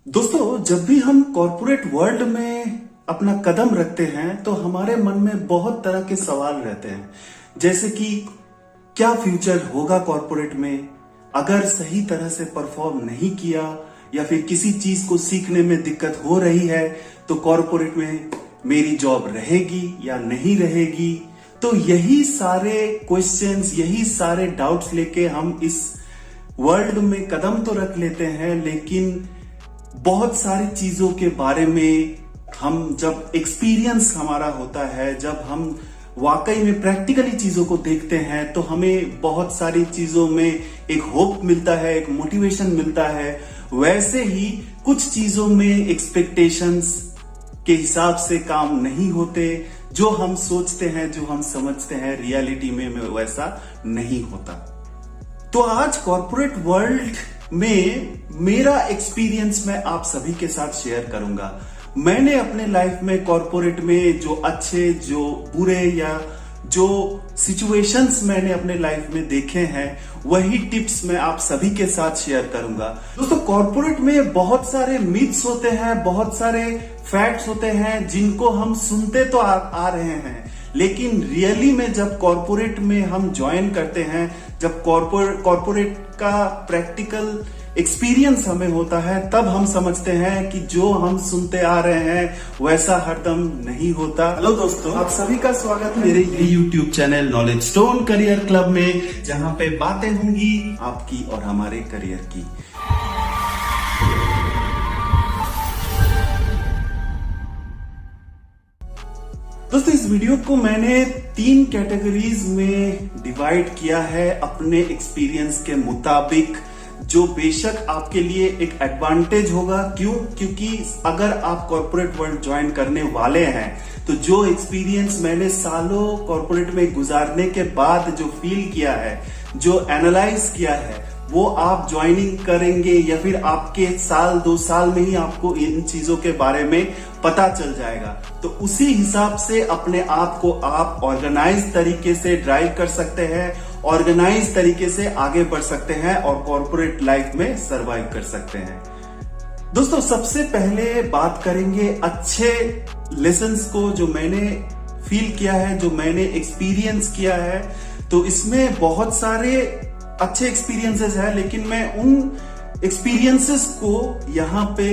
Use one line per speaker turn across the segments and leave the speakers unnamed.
दोस्तों, जब भी हम कॉरपोरेट वर्ल्ड में अपना कदम रखते हैं तो हमारे मन में बहुत तरह के सवाल रहते हैं। जैसे कि क्या फ्यूचर होगा कॉरपोरेट में, अगर सही तरह से परफॉर्म नहीं किया या फिर किसी चीज को सीखने में दिक्कत हो रही है तो कॉरपोरेट में मेरी जॉब रहेगी या नहीं रहेगी। तो यही सारे क्वेश्चंस, यही सारे डाउट्स लेके हम इस वर्ल्ड में कदम तो रख लेते हैं, लेकिन बहुत सारी चीजों के बारे में हम जब एक्सपीरियंस हमारा होता है, जब हम वाकई में प्रैक्टिकली चीजों को देखते हैं तो हमें बहुत सारी चीजों में एक होप मिलता है, एक मोटिवेशन मिलता है। वैसे ही कुछ चीजों में एक्सपेक्टेशंस के हिसाब से काम नहीं होते। जो हम सोचते हैं, जो हम समझते हैं, रियलिटी में वैसा नहीं होता। तो आज कॉर्पोरेट वर्ल्ड में मेरा एक्सपीरियंस मैं आप सभी के साथ शेयर करूंगा। मैंने अपने लाइफ में कॉर्पोरेट में जो अच्छे, जो बुरे या जो सिचुएशंस मैंने अपने लाइफ में देखे हैं, वही टिप्स मैं आप सभी के साथ शेयर करूंगा। दोस्तों, कॉर्पोरेट में बहुत सारे मिथ्स होते हैं, बहुत सारे फैक्ट्स होते हैं जिनको हम सुनते तो आ रहे हैं, लेकिन रियली में जब कॉर्पोरेट में हम ज्वाइन करते हैं, जब कॉर्पोरेट का प्रैक्टिकल एक्सपीरियंस हमें होता है, तब हम समझते हैं कि जो हम सुनते आ रहे हैं वैसा हरदम नहीं होता। हेलो दोस्तों, आप सभी का स्वागत है मेरे YouTube channel knowledge stone career club में, जहां पे बातें होंगी आपकी और हमारे करियर की। दोस्तों, इस वीडियो को मैंने 3 कैटेगरीज में डिवाइड किया है अपने एक्सपीरियंस के मुताबिक, जो बेशक आपके लिए एक एडवांटेज होगा। क्योंकि अगर आप कॉर्पोरेट वर्ल्ड ज्वाइन करने वाले हैं तो जो एक्सपीरियंस मैंने सालों कॉर्पोरेट में गुजारने के बाद जो फील किया है, जो एनालाइज किया है, वो आप ज्वाइनिंग करेंगे या फिर आपके साल 2 साल में ही आपको इन चीजों के बारे में पता चल जाएगा। तो उसी हिसाब से अपने आप को आप ऑर्गेनाइज तरीके से ड्राइव कर सकते हैं, ऑर्गेनाइज तरीके से आगे बढ़ सकते हैं और कॉर्पोरेट लाइफ में सरवाइव कर सकते हैं। दोस्तों, सबसे पहले बात करेंगे अच्छे लेसन्स को, जो मैंने फील किया है, जो मैंने एक्सपीरियंस किया है। तो इसमें बहुत सारे अच्छे एक्सपीरियंसेस है, लेकिन मैं उन एक्सपीरियंसेस को यहां पे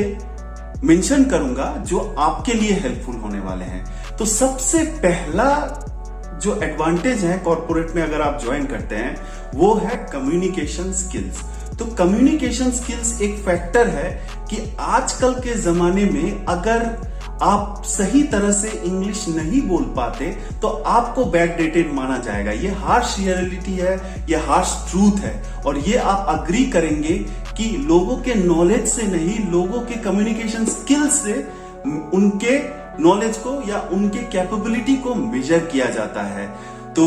मेंशन करूंगा जो आपके लिए हेल्पफुल होने वाले हैं। तो सबसे पहला जो एडवांटेज है कॉर्पोरेट में अगर आप ज्वाइन करते हैं, वो है कम्युनिकेशन स्किल्स। तो कम्युनिकेशन स्किल्स एक फैक्टर है कि आजकल के जमाने में अगर आप सही तरह से इंग्लिश नहीं बोल पाते तो आपको बैकडेटेड माना जाएगा। ये हार्श रियलिटी है, ये हार्श ट्रूथ है, और ये आप अग्री करेंगे कि लोगों के नॉलेज से नहीं, लोगों के कम्युनिकेशन स्किल्स से उनके नॉलेज को या उनके कैपेबिलिटी को मेजर किया जाता है। तो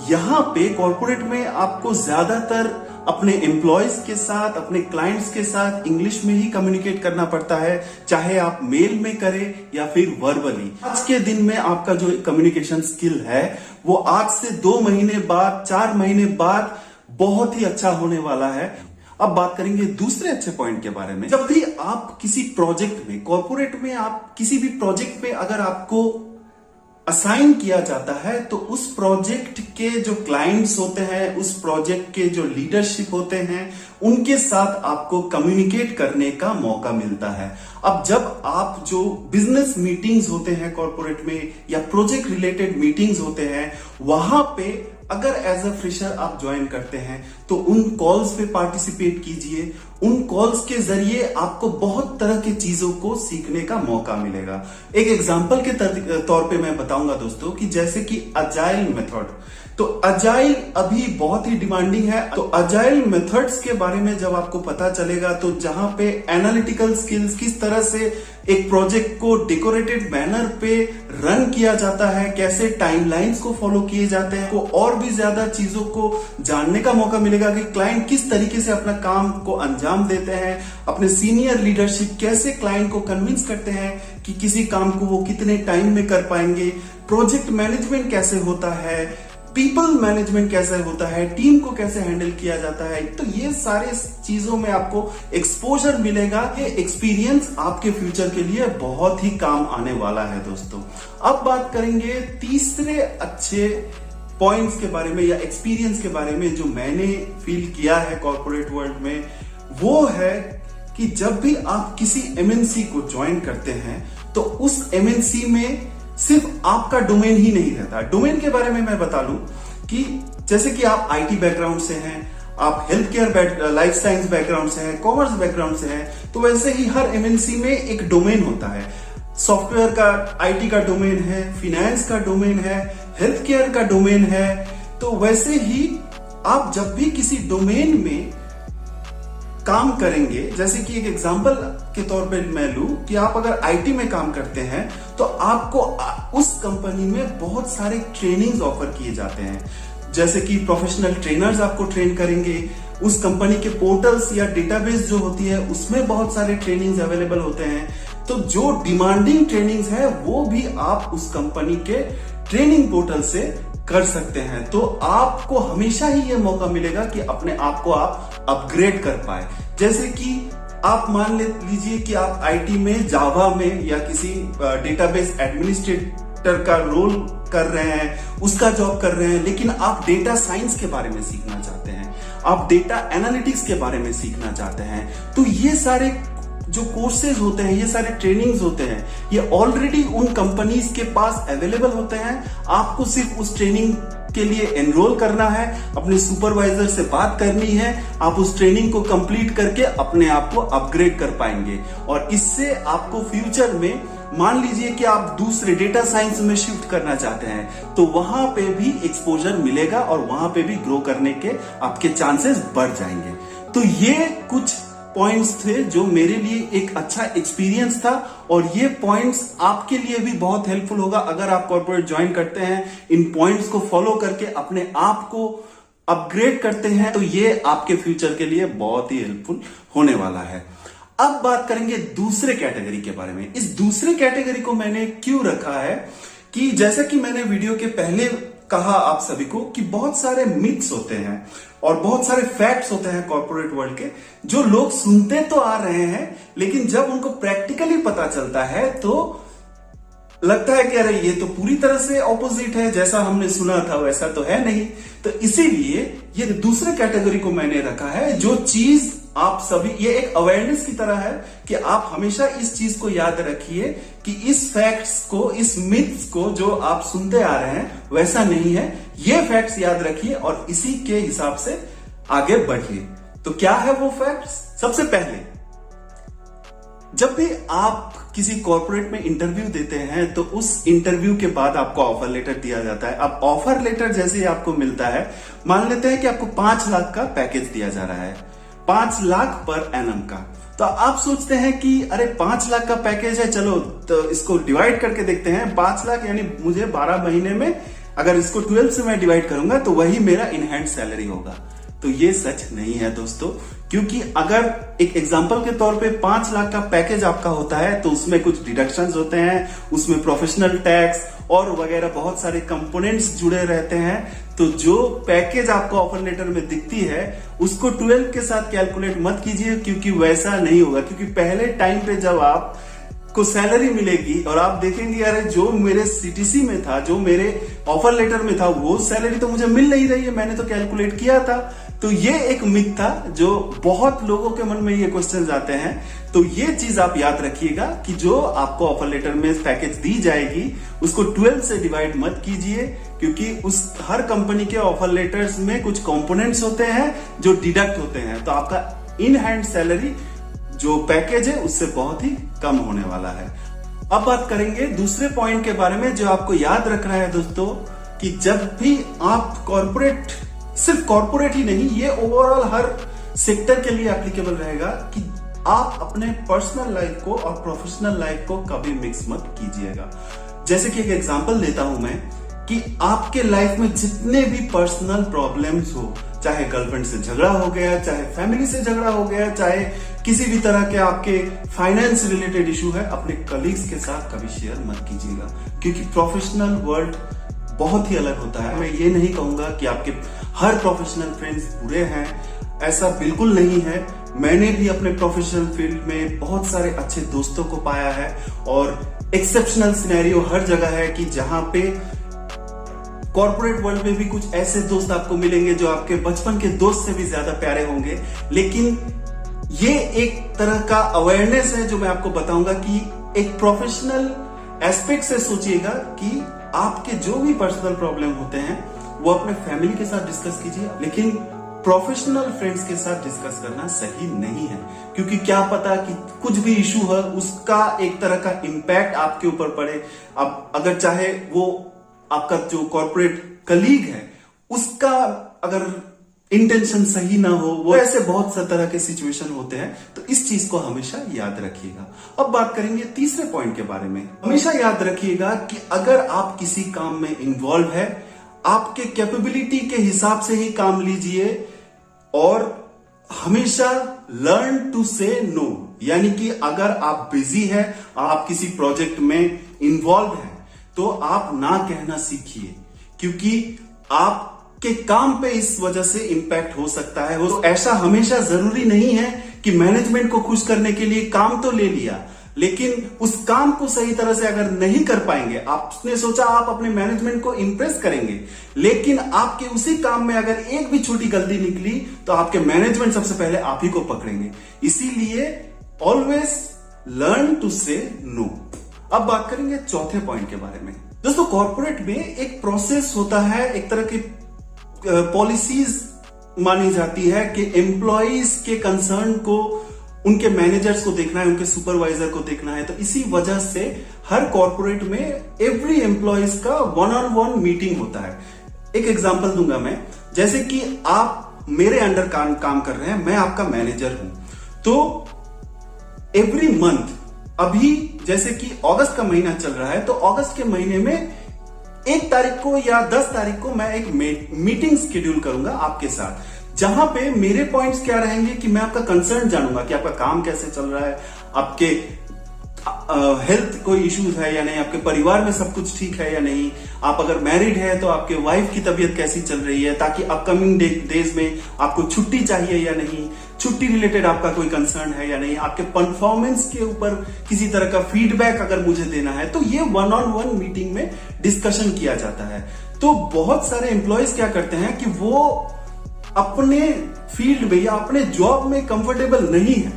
यहां पे कॉर्पोरेट में आपको ज्यादातर अपने एम्प्लॉयज के साथ, अपने क्लाइंट्स के साथ इंग्लिश में ही कम्युनिकेट करना पड़ता है, चाहे आप मेल में करें या फिर वर्बली। आज के दिन में आपका जो कम्युनिकेशन स्किल है वो आज से 2 महीने बाद, 4 महीने बाद बहुत ही अच्छा होने वाला है। अब बात करेंगे दूसरे अच्छे पॉइंट के बारे में। जब भी आप किसी प्रोजेक्ट में, कॉर्पोरेट में आप किसी भी प्रोजेक्ट पे अगर आपको असाइन किया जाता है तो उस प्रोजेक्ट के जो क्लाइंट्स होते हैं, उस प्रोजेक्ट के जो लीडरशिप होते हैं, उनके साथ आपको कम्युनिकेट करने का मौका मिलता है। अब जब आप जो बिजनेस मीटिंग्स होते हैं कॉर्पोरेट में या प्रोजेक्ट रिलेटेड मीटिंग्स होते हैं, वहां पे अगर एज अ फ्रेशर आप ज्वाइन करते हैं तो उन कॉल्स पे पार्टिसिपेट कीजिए। उन कॉल्स के जरिए आपको बहुत तरह की चीजों को सीखने का मौका मिलेगा। एक एग्जांपल के तौर पे मैं बताऊंगा दोस्तों कि जैसे कि अजाइल मेथड। तो अजाइल अभी बहुत ही डिमांडिंग है। तो अजाइल मेथड्स के बारे में जब आपको पता चलेगा, तो जहां पे एनालिटिकल स्किल्स, किस तरह से एक प्रोजेक्ट को डेकोरेटेड मैनर पे रन किया जाता है, कैसे टाइमलाइंस को फॉलो किए जाते हैं, को और भी ज्यादा चीजों को जानने का मौका मिलेगा कि क्लाइंट किस तरीके से अपना काम को अंजाम देते हैं, अपने सीनियर लीडरशिप कैसे क्लाइंट को कन्विंस करते हैं कि किसी काम को वो कितने टाइम में कर पाएंगे, प्रोजेक्ट मैनेजमेंट कैसे होता है, पीपल मैनेजमेंट कैसे होता है, टीम को कैसे हैंडल किया जाता है। तो ये सारे चीजों में आपको एक्सपोजर मिलेगा। ये एक्सपीरियंस आपके फ्यूचर के लिए बहुत ही काम आने वाला है दोस्तों। अब बात करेंगे तीसरे अच्छे पॉइंट्स के बारे में या एक्सपीरियंस के बारे में जो मैंने फील किया है कॉर्पोरेट वर्ल्ड में। वो है कि जब भी आप किसी एमएनसी को ज्वाइन करते हैं तो उस एमएनसी में सिर्फ आपका डोमेन ही नहीं रहता। डोमेन के बारे में मैं बता लूं कि जैसे कि आप आईटी बैकग्राउंड से हैं, आप health care life science background से हैं, कॉमर्स बैकग्राउंड से हैं, तो वैसे ही हर एमएनसी में एक डोमेन होता है। सॉफ्टवेयर का आईटी का डोमेन है, फिनेंस का डोमेन है, हेल्थ केयर का डोमेन है। तो वैसे ही आप जब भी किसी डोमेन में काम करेंगे, जैसे कि एक एग्जांपल के तौर पे मैं लूं कि आप अगर आईटी में काम करते हैं तो आपको उस कंपनी में बहुत सारे ट्रेनिंग्स ऑफर किए जाते हैं। जैसे कि प्रोफेशनल ट्रेनर्स आपको ट्रेन करेंगे, उस कंपनी के पोर्टल्स या डेटाबेस जो होती है उसमें बहुत सारे ट्रेनिंग्स अवेलेबल होते हैं। तो जो डिमांडिंग ट्रेनिंग्स है वो भी आप उस कंपनी के ट्रेनिंग पोर्टल से कर सकते हैं। तो आपको हमेशा ही ये मौका मिलेगा कि अपने आप को आप अपग्रेड कर पाए। जैसे कि आप मान लीजिए कि आप आईटी में जावा में या किसी डेटाबेस एडमिनिस्ट्रेटर का रोल कर रहे हैं, उसका जॉब कर रहे हैं, लेकिन आप डेटा साइंस के बारे में सीखना चाहते हैं, आप डेटा एनालिटिक्स के बारे में सीखना चाहते हैं। तो ये सारे जो कोर्सेज होते हैं, ये सारे ट्रेनिंग्स होते हैं, ये ऑलरेडी उन कंपनीज के पास अवेलेबल होते हैं। आपको सिर्फ उस ट्रेनिंग के लिए एनरोल करना है, अपने सुपरवाइजर से बात करनी है, आप उस ट्रेनिंग को कंप्लीट करके अपने आप को अपग्रेड कर पाएंगे। और इससे आपको फ्यूचर में मान लीजिए कि आप दूसरे डेटा साइंस में शिफ्ट करना चाहते हैं तो वहां पे भी एक्सपोजर मिलेगा और वहां पे भी ग्रो करने के आपके चांसेस बढ़ जाएंगे। तो ये कुछ पॉइंट्स थे जो मेरे लिए एक अच्छा एक्सपीरियंस था और ये पॉइंट्स आपके लिए भी बहुत हेल्पफुल होगा अगर आप कॉर्पोरेट ज्वाइन करते हैं। इन पॉइंट्स को फॉलो करके अपने आप को अपग्रेड करते हैं तो ये आपके फ्यूचर के लिए बहुत ही हेल्पफुल होने वाला है। अब बात करेंगे दूसरे कैटेगरी के बारे में। इस दूसरे कैटेगरी को मैंने क्यों रखा है कि जैसा कि मैंने वीडियो के पहले कहा आप सभी को कि बहुत सारे मिथ्स होते हैं और बहुत सारे फैक्ट्स होते हैं कॉर्पोरेट वर्ल्ड के जो लोग सुनते तो आ रहे हैं लेकिन जब उनको प्रैक्टिकली पता चलता है तो लगता है कि अरे ये तो पूरी तरह से ऑपोजिट है, जैसा हमने सुना था वैसा तो है नहीं। तो इसीलिए ये दूसरे कैटेगरी को मैंने रखा है जो चीज आप सभी, ये एक अवेयरनेस की तरह है कि आप हमेशा इस चीज को याद रखिए कि इस फैक्ट्स को, इस मिथ्स को जो आप सुनते आ रहे हैं वैसा नहीं है। ये फैक्ट्स याद रखिए और इसी के हिसाब से आगे बढ़िए। तो क्या है वो फैक्ट्स? सबसे पहले, जब भी आप किसी कॉर्पोरेट में इंटरव्यू देते हैं तो उस इंटरव्यू के बाद आपको ऑफर लेटर दिया जाता है। अब ऑफर लेटर जैसे ही आपको मिलता है, मान लेते हैं कि आपको 5 लाख का पैकेज दिया जा रहा है, 5 लाख पर एनम का। तो आप सोचते हैं कि अरे 5 लाख का पैकेज है, चलो तो इसको डिवाइड करके देखते हैं। 5 लाख यानी मुझे 12 महीने में अगर इसको 12 से मैं डिवाइड करूंगा तो वही मेरा इन हैंड सैलरी होगा। तो ये सच नहीं है दोस्तों, क्योंकि अगर एक एग्जांपल के तौर पे 5 लाख का पैकेज आपका होता है तो उसमें कुछ डिडक्शंस होते हैं, उसमें प्रोफेशनल टैक्स और वगैरह बहुत सारे कंपोनेंट्स जुड़े रहते हैं। तो जो पैकेज आपको ऑफर लेटर में दिखती है उसको 12 के साथ कैलकुलेट मत कीजिए, क्योंकि वैसा नहीं होगा। क्योंकि पहले टाइम पे जब आप को सैलरी मिलेगी और आप देखेंगे अरे जो मेरे सीटीसी में था, जो मेरे ऑफर लेटर में था, वो सैलरी तो मुझे मिल नहीं रही है, मैंने तो कैलकुलेट किया था। तो ये एक मिथ था जो बहुत लोगों के मन में ये क्वेश्चन आते हैं। तो ये चीज आप याद रखिएगा कि जो आपको ऑफर लेटर में पैकेज दी जाएगी उसको 12 से डिवाइड मत कीजिए, क्योंकि उस हर कंपनी के ऑफर लेटर्स में कुछ कंपोनेंट्स होते हैं जो डिडक्ट होते हैं। तो आपका इन हैंड सैलरी जो पैकेज है उससे बहुत ही कम होने वाला है। अब बात करेंगे दूसरे पॉइंट के बारे में जो आपको याद रखना है दोस्तों, कि जब भी आप कॉर्पोरेट, सिर्फ कॉर्पोरेट ही नहीं, ये ओवरऑल हर सेक्टर के लिए एप्लीकेबल रहेगा कि आप अपने पर्सनल लाइफ को और प्रोफेशनल लाइफ को कभी मिक्स मत कीजिएगा। जैसे कि एक एग्जांपल देता हूं मैं कि आपके लाइफ में जितने भी पर्सनल प्रॉब्लम्स हो, चाहे गर्लफ्रेंड से झगड़ा हो गया, चाहे फैमिली से झगड़ा हो गया, चाहे किसी भी तरह के आपके फाइनेंस रिलेटेड इशू है, अपने कलीग्स के साथ कभी शेयर मत कीजिएगा। क्योंकि प्रोफेशनल वर्ल्ड बहुत ही अलग होता है। मैं ये नहीं कहूंगा कि आपके हर प्रोफेशनल फ्रेंड्स बुरे हैं, ऐसा बिल्कुल नहीं है। मैंने भी अपने प्रोफेशनल फील्ड में बहुत सारे अच्छे दोस्तों को पाया है और एक्सेप्शनल सिनेरियो हर जगह है कि जहां पे कॉर्पोरेट वर्ल्ड में भी कुछ ऐसे दोस्त आपको मिलेंगे जो आपके बचपन के दोस्त से भी ज्यादा प्यारे होंगे। लेकिन ये एक तरह का अवेयरनेस है जो मैं आपको बताऊंगा कि एक प्रोफेशनल एस्पेक्ट से सोचिएगा कि आपके जो भी पर्सनल प्रॉब्लम होते हैं वो अपने फैमिली के साथ डिस्कस कीजिए, लेकिन प्रोफेशनल फ्रेंड्स के साथ डिस्कस करना सही नहीं है, क्योंकि क्या पता कि कुछ भी इशू है उसका एक तरह का इम्पैक्ट आपके ऊपर पड़े। अब अगर चाहे वो आपका जो कॉर्पोरेट कलीग है उसका अगर इंटेंशन सही ना हो, वो ऐसे बहुत सा तरह के सिचुएशन होते हैं, तो इस चीज को हमेशा याद रखिएगा। अब बात करेंगे तीसरे पॉइंट के बारे में। हमेशा याद रखिएगा कि अगर आप किसी काम में इन्वॉल्व है, आपके कैपेबिलिटी के हिसाब से ही काम लीजिए और हमेशा लर्न टू से नो, यानी कि अगर आप बिजी है, आप किसी प्रोजेक्ट में इन्वॉल्व है, तो आप ना कहना सीखिए, क्योंकि आप के काम पे इस वजह से इंपैक्ट हो सकता है। तो ऐसा हमेशा जरूरी नहीं है कि मैनेजमेंट को खुश करने के लिए काम तो ले लिया, लेकिन उस काम को सही तरह से अगर नहीं कर पाएंगे, आपने सोचा आप अपने मैनेजमेंट को इंप्रेस करेंगे, लेकिन आपके उसी काम में अगर एक भी छोटी गलती निकली तो आपके मैनेजमेंट सबसे पहले आप ही को पकड़ेंगे। इसीलिए ऑलवेज लर्न टू से नो। अब बात करेंगे चौथे पॉइंट के बारे में। दोस्तों, कॉर्पोरेट में एक प्रोसेस होता है, एक तरह की पॉलिसीज मानी जाती है कि एम्प्लॉइज के कंसर्न को उनके मैनेजर्स को देखना है, उनके सुपरवाइजर को देखना है। तो इसी वजह से हर कॉर्पोरेट में एवरी एम्प्लॉइज का 1-on-1 मीटिंग होता है। एक एग्जांपल दूंगा मैं, जैसे कि आप मेरे अंडर काम कर रहे हैं, मैं आपका मैनेजर हूं, तो एवरी मंथ, अभी जैसे कि अगस्त का महीना चल रहा है, तो अगस्त के महीने में 1 तारीख को या 10 तारीख को मैं एक मीटिंग शेड्यूल करूंगा आपके साथ, जहां पे मेरे पॉइंट्स क्या रहेंगे कि मैं आपका कंसर्न जानूंगा कि आपका काम कैसे चल रहा है, आपके हेल्थ कोई इश्यूज है या नहीं, आपके परिवार में सब कुछ ठीक है या नहीं, आप अगर मैरिड है तो आपके वाइफ की तबीयत कैसी चल रही है, ताकि अपकमिंग डेज में आपको छुट्टी चाहिए या नहीं, छुट्टी रिलेटेड आपका कोई कंसर्न है या नहीं, आपके परफॉर्मेंस के ऊपर किसी तरह का फीडबैक अगर मुझे देना है, तो ये 1-on-1 मीटिंग में डिस्कशन किया जाता है। तो बहुत सारे एम्प्लॉयज क्या करते हैं कि वो अपने फील्ड में या अपने जॉब में कंफर्टेबल नहीं है,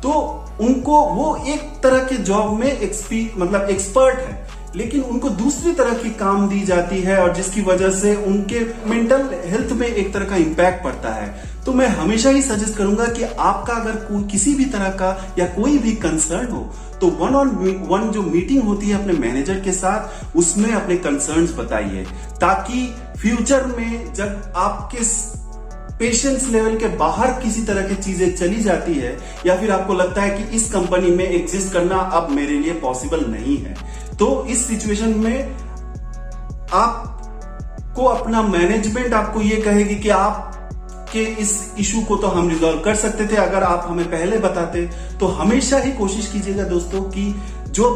तो उनको वो एक तरह के जॉब में एक्सपर्ट है, लेकिन उनको दूसरी तरह की काम दी जाती है, और जिसकी वजह से उनके मेंटल हेल्थ में एक तरह का इंपैक्ट पड़ता है। तो मैं हमेशा ही सजेस्ट करूंगा कि आपका अगर किसी भी तरह का या कोई भी कंसर्न हो, तो 1-on-1 जो मीटिंग होती है अपने मैनेजर के साथ, उसमें अपने कंसर्न्स बताइए, ताकि फ्यूचर में जब आपके पेशेंस लेवल के बाहर किसी तरह की चीजें चली जाती है, या फिर आपको लगता है कि इस कंपनी में एग्जिस्ट करना अब मेरे लिए पॉसिबल नहीं है, तो इस सिचुएशन में आपको अपना मैनेजमेंट आपको ये कहेगी कि आप के इस इशू को तो हम रिजॉल्व कर सकते थे अगर आप हमें पहले बताते। तो हमेशा ही कोशिश कीजिएगा दोस्तों कि जो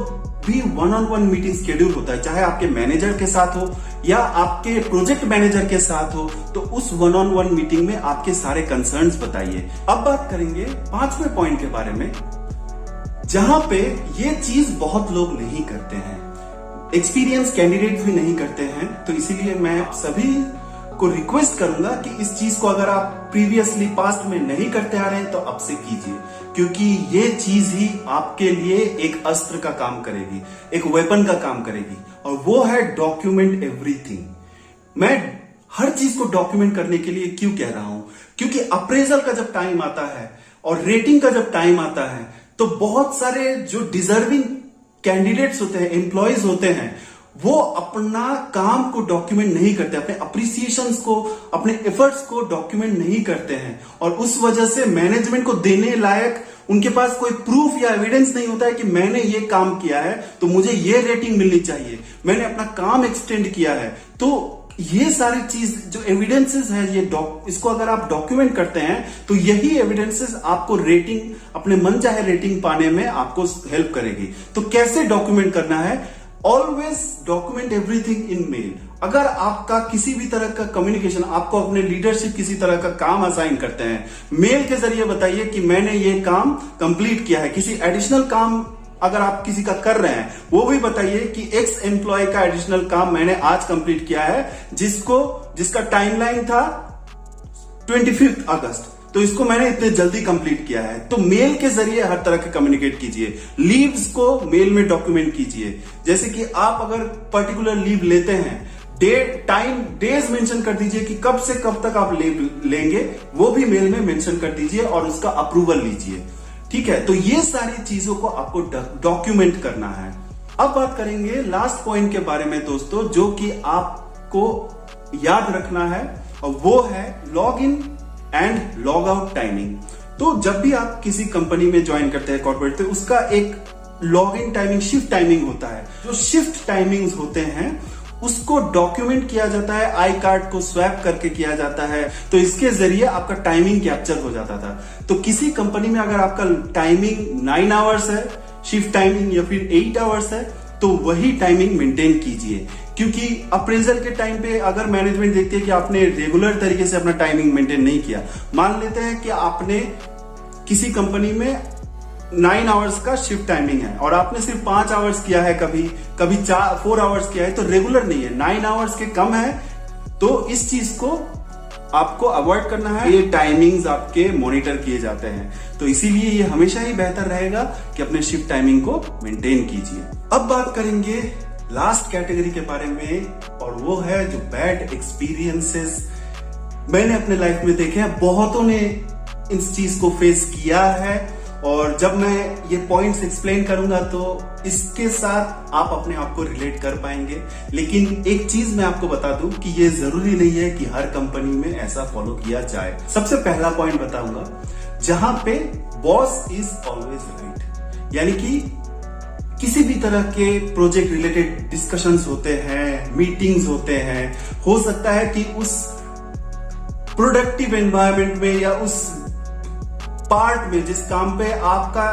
भी 1-on-1 मीटिंग शेड्यूल होता है, चाहे आपके मैनेजर के साथ हो या आपके प्रोजेक्ट मैनेजर के साथ हो, तो उस 1-on-1 मीटिंग में आपके सारे कंसर्न्स बताइए। अब बात करेंगे 5वें पॉइंट के बारे में, जहां पे ये चीज बहुत लोग नहीं करते हैं, एक्सपीरियंस कैंडिडेट भी नहीं करते हैं। तो इसीलिए मैं सभी को रिक्वेस्ट करूंगा कि इस चीज को अगर आप प्रीवियसली पास्ट में नहीं करते आ रहे हैं तो अब से कीजिए, क्योंकि ये चीज ही आपके लिए एक अस्त्र का काम करेगी, एक वेपन का काम करेगी, और वो है डॉक्यूमेंट एवरीथिंग। मैं हर चीज को डॉक्यूमेंट करने के लिए क्यों कह रहा हूं, क्योंकि अप्रेजल का जब टाइम आता है और रेटिंग का जब टाइम आता है, तो बहुत सारे जो डिजर्विंग कैंडिडेट्स होते हैं, एम्प्लॉयज होते हैं, वो अपना काम को डॉक्यूमेंट नहीं करते, अपने अप्रिसिएशंस को, अपने एफर्ट्स को डॉक्यूमेंट नहीं करते हैं, और उस वजह से मैनेजमेंट को देने लायक उनके पास कोई प्रूफ या एविडेंस नहीं होता है कि मैंने ये काम किया है तो मुझे ये रेटिंग मिलनी चाहिए, मैंने अपना काम एक्सटेंड किया है। तो ये सारी चीज जो एविडेंसेस है, ये इसको अगर आप डॉक्यूमेंट करते हैं तो यही एविडेंसेस आपको रेटिंग, अपने मन चाहे रेटिंग पाने में आपको हेल्प करेगी। तो कैसे डॉक्यूमेंट करना है, always document everything in mail. अगर आपका किसी भी तरह का कम्युनिकेशन, आपको अपने लीडरशिप किसी तरह का काम असाइन करते हैं, मेल के जरिए बताइए कि मैंने ये काम कंप्लीट किया है। किसी एडिशनल काम अगर आप किसी का कर रहे हैं, वो भी बताइए कि एक्स एम्प्लॉय का एडिशनल काम मैंने आज कंप्लीट किया है, जिसका टाइमलाइन था 25 अगस्त, तो इसको मैंने इतने जल्दी कंप्लीट किया है। तो मेल के जरिए हर तरह के कम्युनिकेट कीजिए। लीव्स को मेल में डॉक्यूमेंट कीजिए। जैसे कि आप अगर पर्टिकुलर लीव लेते हैं, डेज मेंशन कर दीजिए कि कब से कब तक आप लीव लेंगे, वो भी मेल में मेंशन कर दीजिए और उसका अप्रूवल लीजिए। ठीक है, तो ये सारी चीजों को आपको डॉक्यूमेंट करना है। अब बात करेंगे लास्ट पॉइंट के बारे में दोस्तों, जो कि आपको याद रखना है, और वो है log in and log out timing. तो जब भी आप किसी कंपनी में ज्वाइन करते हैं कॉर्पोरेट, तो उसका एक log in timing, shift timing होता है। जो शिफ्ट टाइमिंग्स होते हैं उसको डॉक्यूमेंट किया जाता है, आई कार्ड को स्वैप करके किया जाता है। तो इसके जरिए आपका टाइमिंग कैप्चर हो जाता था। तो किसी कंपनी में अगर आपका टाइमिंग 9 आवर्स है शिफ्ट टाइमिंग, या फिर 8 आवर्स है, तो वही टाइमिंग मेंटेन कीजिए। क्योंकि अप्रेजल के टाइम पे अगर मैनेजमेंट देखती है कि आपने रेगुलर तरीके से अपना टाइमिंग मेंटेन नहीं किया, मान लेते हैं कि आपने किसी कंपनी में 9 आवर्स का शिफ्ट टाइमिंग है और आपने सिर्फ 5 आवर्स किया है, कभी 4 आवर्स किया है, तो रेगुलर नहीं है, 9 आवर्स के कम है। तो इस चीज को आपको अवॉइड करना है। ये टाइमिंग्स आपके मॉनिटर किए जाते हैं, तो इसीलिए ये हमेशा ही बेहतर रहेगा कि अपने शिफ्ट टाइमिंग को मेंटेन कीजिए। अब बात करेंगे लास्ट कैटेगरी के बारे में, और वो है जो बैड एक्सपीरियंसेस मैंने अपने लाइफ में देखे हैं। बहुतों ने इस चीज को फेस किया है, और जब मैं ये पॉइंट्स एक्सप्लेन करूंगा तो इसके साथ आप अपने आप को रिलेट कर पाएंगे। लेकिन एक चीज मैं आपको बता दूं कि ये जरूरी नहीं है कि हर कंपनी में ऐसा फॉलो किया जाए। सबसे पहला पॉइंट बताऊंगा, जहां पे बॉस इज ऑलवेज राइट, यानी कि किसी भी तरह के प्रोजेक्ट रिलेटेड डिस्कशंस होते हैं, मीटिंग्स होते हैं, हो सकता है कि उस प्रोडक्टिव एनवायरनमेंट में या उस पार्ट में, जिस काम पे आपका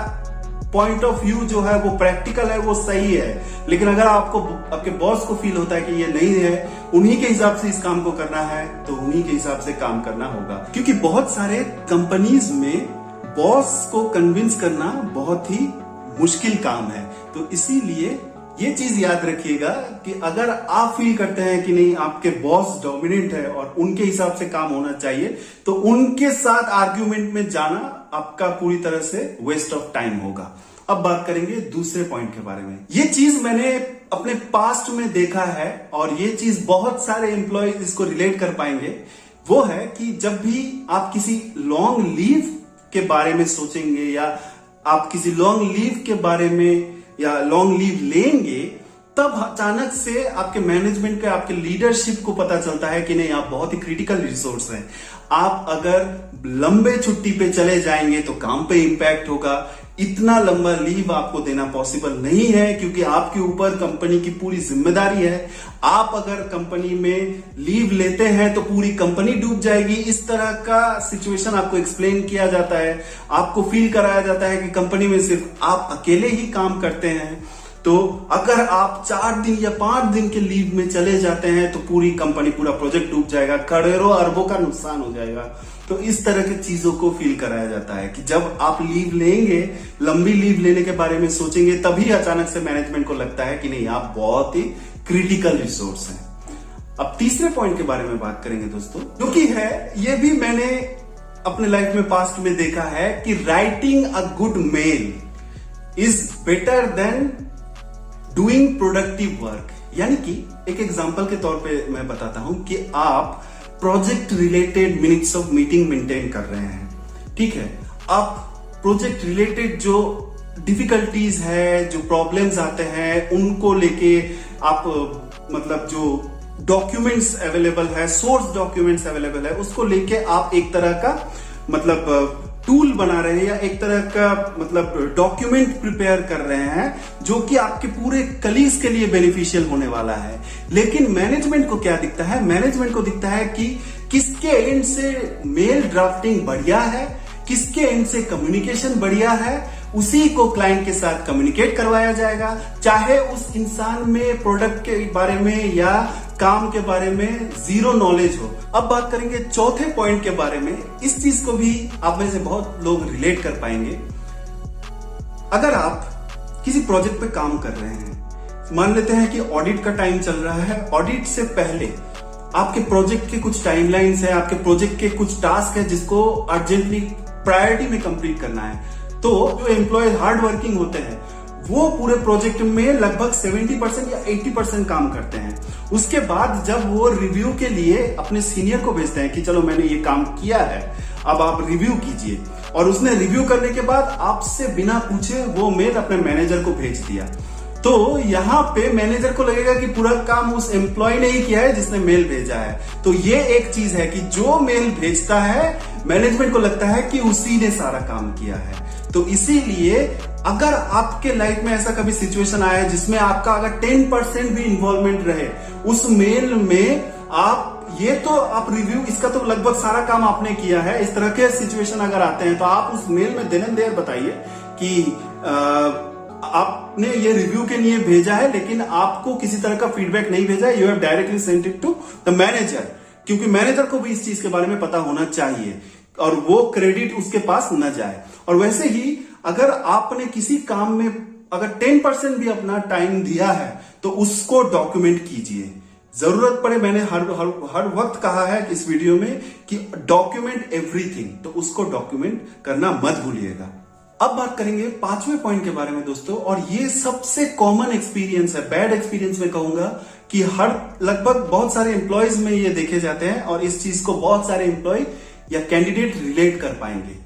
पॉइंट ऑफ व्यू जो है वो प्रैक्टिकल है, वो सही है, लेकिन अगर आपको आपके बॉस को फील होता है कि ये नहीं है, उन्हीं के हिसाब से इस काम को करना है, तो उन्हीं के हिसाब से काम करना होगा। क्योंकि बहुत सारे कंपनीज में बॉस को कन्विंस करना बहुत ही मुश्किल काम है। तो इसीलिए ये चीज याद रखिएगा कि अगर आप फील करते हैं कि नहीं, आपके बॉस डोमिनेंट है और उनके हिसाब से काम होना चाहिए, तो उनके साथ आर्ग्यूमेंट में जाना आपका पूरी तरह से वेस्ट ऑफ टाइम होगा। अब बात करेंगे दूसरे पॉइंट के बारे में। ये चीज मैंने अपने पास्ट में देखा है, और ये चीज बहुत सारे एम्प्लॉयज इसको रिलेट कर पाएंगे। वो है कि जब भी आप किसी लॉन्ग लीव के बारे में सोचेंगे, या आप किसी लॉन्ग लीव के बारे में या लॉन्ग लीव लेंगे, तब अचानक से आपके मैनेजमेंट का, आपके लीडरशिप को पता चलता है कि नहीं, आप बहुत ही क्रिटिकल रिसोर्स हैं। आप अगर लंबे छुट्टी पे चले जाएंगे तो काम पे इंपैक्ट होगा। इतना लंबा लीव आपको देना पॉसिबल नहीं है, क्योंकि आपके ऊपर कंपनी की पूरी जिम्मेदारी है। आप अगर कंपनी में लीव लेते हैं तो पूरी कंपनी डूब जाएगी। इस तरह का सिचुएशन आपको एक्सप्लेन किया जाता है, आपको फील कराया जाता है कि कंपनी में सिर्फ आप अकेले ही काम करते हैं। तो अगर आप 4 दिन या 5 दिन के लीव में चले जाते हैं तो पूरी कंपनी, पूरा प्रोजेक्ट डूब जाएगा, करोड़ों अरबों का नुकसान हो जाएगा। तो इस तरह की चीजों को फील कराया जाता है कि जब आप लीव लेंगे, लंबी लीव लेने के बारे में सोचेंगे, तभी अचानक से मैनेजमेंट को लगता है कि नहीं, आप बहुत ही क्रिटिकल रिसोर्स हैं। अब तीसरे पॉइंट के बारे में बात करेंगे दोस्तों, जो कि है, ये भी मैंने अपने लाइफ में पास्ट में देखा है कि writing a good mail is better than doing productive work. यानी कि एक एग्जांपल के तौर पे मैं बताता हूं कि आप project related minutes of meeting maintain कर रहे हैं, ठीक है। आप प्रोजेक्ट रिलेटेड जो डिफिकल्टीज है, जो प्रॉब्लम्स आते हैं, उनको लेके आप मतलब जो डॉक्यूमेंट्स अवेलेबल है, सोर्स डॉक्यूमेंट्स अवेलेबल है, उसको लेके आप एक तरह का मतलब टूल बना रहे हैं, या एक तरह का मतलब डॉक्यूमेंट प्रिपेयर कर रहे हैं, जो कि आपके पूरे कलीग्स के लिए बेनिफिशियल होने वाला है। लेकिन मैनेजमेंट को क्या दिखता है? मैनेजमेंट को दिखता है कि किसके एंड से मेल ड्राफ्टिंग बढ़िया है, किसके एंड से कम्युनिकेशन बढ़िया है, उसी को क्लाइंट के साथ कम्युनिकेट करवाया जाएगा, चाहे उस इंसान में प्रोडक्ट के बारे में या काम के बारे में जीरो नॉलेज हो। अब बात करेंगे चौथे पॉइंट के बारे में। इस चीज को भी आप में से बहुत लोग रिलेट कर पाएंगे। अगर आप किसी प्रोजेक्ट पे काम कर रहे हैं, मान लेते हैं कि ऑडिट का टाइम चल रहा है, ऑडिट से पहले आपके प्रोजेक्ट के कुछ टाइमलाइंस है, आपके प्रोजेक्ट के कुछ टास्क है जिसको अर्जेंटली प्रायोरिटी में कंप्लीट करना है, तो जो एम्प्लॉय हार्ड वर्किंग होते हैं वो पूरे प्रोजेक्ट में लगभग 70% या 80% काम करते हैं। उसके बाद जब वो रिव्यू के लिए अपने सीनियर को भेजते हैं कि चलो मैंने ये काम किया है, अब आप रिव्यू कीजिए, और उसने रिव्यू करने के बाद आपसे बिना पूछे वो मेल अपने मैनेजर को भेज दिया, तो यहाँ पे मैनेजर को लगेगा कि पूरा काम उस एम्प्लॉय ने ही किया है जिसने मेल भेजा है। तो ये एक चीज है कि जो मेल भेजता है मैनेजमेंट को लगता है कि उसी ने सारा काम किया है। तो इसीलिए अगर आपके लाइफ में ऐसा कभी सिचुएशन आया है जिसमें आपका अगर 10% भी इन्वॉल्वमेंट रहे उस मेल में, आप रिव्यू, इसका तो लगभग सारा काम आपने किया है, इस तरह के सिचुएशन अगर आते हैं तो आप उस मेल में देन एंड देयर बताइए कि आपने ये रिव्यू के लिए भेजा है लेकिन आपको किसी तरह का फीडबैक नहीं भेजा है, you have directly sent it to the manager, क्योंकि मैनेजर को भी इस चीज के बारे में पता होना चाहिए और वो क्रेडिट उसके पास न जाए। और वैसे ही अगर आपने किसी काम में अगर 10% भी अपना टाइम दिया है तो उसको डॉक्यूमेंट कीजिए। जरूरत पड़े, मैंने हर वक्त कहा है इस वीडियो में कि डॉक्यूमेंट एवरीथिंग, तो उसको डॉक्यूमेंट करना मत भूलिएगा। अब बात करेंगे 5वें पॉइंट के बारे में दोस्तों, और ये सबसे कॉमन एक्सपीरियंस है, बैड एक्सपीरियंस में कहूंगा कि लगभग बहुत सारे एम्प्लॉयज में ये देखे जाते हैं और इस चीज को बहुत सारे एम्प्लॉय या कैंडिडेट रिलेट कर पाएंगे।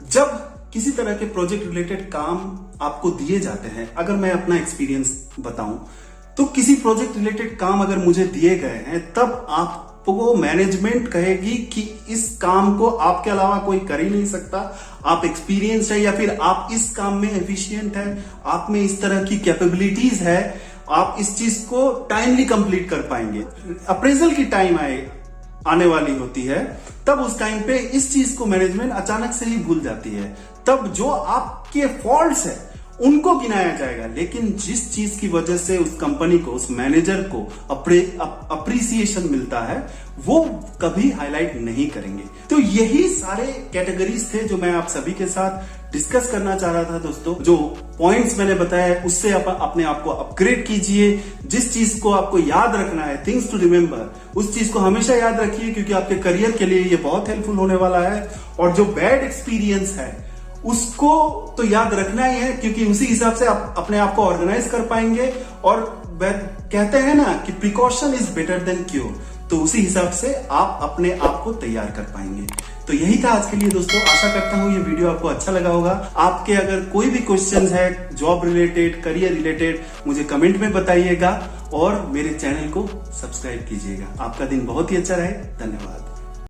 जब किसी तरह के प्रोजेक्ट रिलेटेड काम आपको दिए जाते हैं, अगर मैं अपना एक्सपीरियंस बताऊं तो किसी प्रोजेक्ट रिलेटेड काम अगर मुझे दिए गए हैं तब आपको मैनेजमेंट कहेगी कि इस काम को आपके अलावा कोई कर ही नहीं सकता, आप एक्सपीरियंस है या फिर आप इस काम में एफिशिएंट है, आप में इस तरह की कैपेबिलिटीज है, आप इस चीज को टाइमली कंप्लीट कर पाएंगे। अप्रेजल की टाइम आने वाली होती है, तब उस टाइम पे इस चीज को मैनेजमेंट अचानक से ही भूल जाती है। तब जो आपके फॉल्ट्स है उनको गिनाया जाएगा, लेकिन जिस चीज की वजह से उस कंपनी को, उस मैनेजर को अप्रिसिएशन मिलता है वो कभी हाईलाइट नहीं करेंगे। तो यही सारे कैटेगरीज थे जो मैं आप सभी के साथ डिस्कस करना चाह रहा था दोस्तों। जो पॉइंट्स मैंने बताया उससे अपने आप को अपग्रेड कीजिए। जिस चीज को आपको याद रखना है, थिंग्स टू रिमेंबर, उस चीज को हमेशा याद रखिए क्योंकि आपके करियर के लिए ये बहुत हेल्पफुल होने वाला है। और जो बैड एक्सपीरियंस है उसको तो याद रखना ही है क्योंकि उसी हिसाब से आप अपने आप को ऑर्गेनाइज कर पाएंगे। और कहते हैं ना कि precaution is better than cure, तो उसी हिसाब से आप अपने आप को तैयार कर पाएंगे। तो यही था आज के लिए दोस्तों। आशा करता हूं ये वीडियो आपको अच्छा लगा होगा। आपके अगर कोई भी क्वेश्चन है जॉब रिलेटेड, करियर रिलेटेड, मुझे कमेंट में बताइएगा और मेरे चैनल को सब्सक्राइब कीजिएगा। आपका दिन बहुत ही अच्छा रहे। धन्यवाद।